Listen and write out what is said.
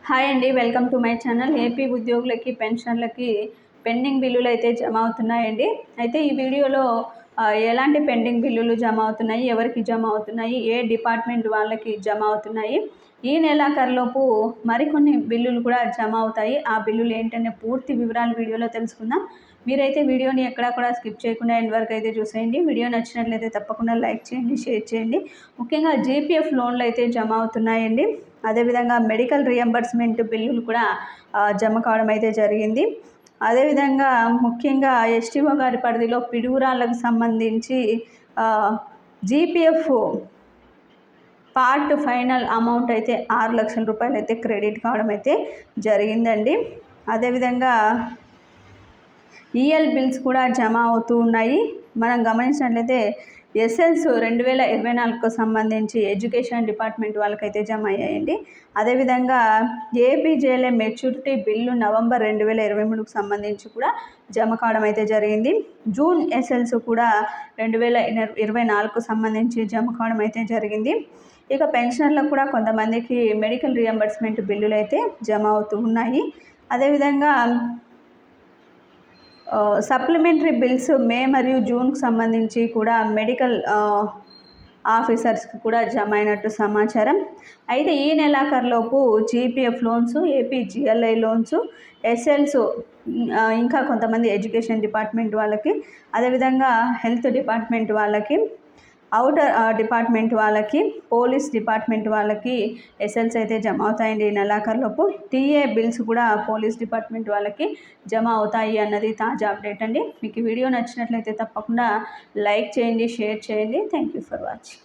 Hi అండి, welcome to my channel. AP ఉద్యోగులకి పెన్షన్లకి pending బిల్లులు అయితే జమ అవుతున్నాయండి. అయితే ఈ వీడియోలో ఎలాంటి పెండింగ్ బిల్లులు జమ అవుతున్నాయి, ఎవరికి జమ అవుతున్నాయి, ఏ డిపార్ట్మెంట్ వాళ్ళకి జమ అవుతున్నాయి, ఈ నెలాఖరులోపు మరికొన్ని బిల్లులు కూడా జమ అవుతాయి. ఆ బిల్లులు ఏంటనే పూర్తి వివరాలు వీడియోలో తెలుసుకుందాం. మీరైతే వీడియోని ఎక్కడా కూడా స్కిప్ చేయకుండా ఎండ్ వరకు అయితే చూసేయండి. వీడియో నచ్చినట్లయితే తప్పకుండా లైక్ చేయండి, షేర్ చేయండి. ముఖ్యంగా జీపీఎఫ్ లోన్లు అయితే జమ అవుతున్నాయండి. అదేవిధంగా మెడికల్ రియంబర్స్మెంట్ బిల్లులు కూడా జమ కావడం అయితే జరిగింది. అదేవిధంగా ముఖ్యంగా ఎస్టీఓ గారి పరిధిలో పిడుగురాళ్ళకు సంబంధించి జీపీఎఫ్ పార్ట్ ఫైనల్ అమౌంట్ అయితే 6 లక్షల రూపాయలు అయితే క్రెడిట్ కావడం అయితే జరిగిందండి. అదేవిధంగా ఈఎల్ బిల్స్ కూడా జమ అవుతూ ఉన్నాయి. మనం గమనించినట్లయితే ఎస్ఎల్స్ 2024కు సంబంధించి ఎడ్యుకేషన్ డిపార్ట్మెంట్ వాళ్ళకైతే జమ అయ్యాయండి. అదేవిధంగా ఏపీజేఎల్ఏ మెచ్యూరిటీ బిల్లు నవంబర్ 2023కు సంబంధించి కూడా జమ కావడం అయితే జరిగింది. జూన్ ఎస్ఎల్స్ కూడా 2024కు సంబంధించి జమ కావడం అయితే జరిగింది. ఇక పెన్షనర్లకు కూడా కొంతమందికి మెడికల్ రియంబర్స్మెంట్ బిల్లులు అయితే జమ అవుతూ ఉన్నాయి. అదేవిధంగా సప్లిమెంటరీ బిల్స్ మే మరియు జూన్కు సంబంధించి కూడా మెడికల్ ఆఫీసర్స్కి కూడా జమ అయినట్టు సమాచారం. అయితే ఈ నెలాఖరులోపు GPF loans, APGLI loans, SLs, ఇంకా కొంతమంది ఎడ్యుకేషన్ డిపార్ట్మెంట్ వాళ్ళకి, అదేవిధంగా హెల్త్ డిపార్ట్మెంట్ వాళ్ళకి, అవుటర్ డిపార్ట్మెంట్ వాళ్ళకి, పోలీస్ డిపార్ట్మెంట్ వాళ్ళకి ఎస్ఎల్స్ అయితే జమ అవుతాయండి ఈ నెలాఖరులోపు. టీఏ బిల్స్ కూడా పోలీస్ డిపార్ట్మెంట్ వాళ్ళకి జమ అవుతాయి అన్నది తాజా అప్డేట్ అండి. మీకు వీడియో నచ్చినట్లయితే తప్పకుండా లైక్ చేయండి, షేర్ చేయండి. Thank you for watching.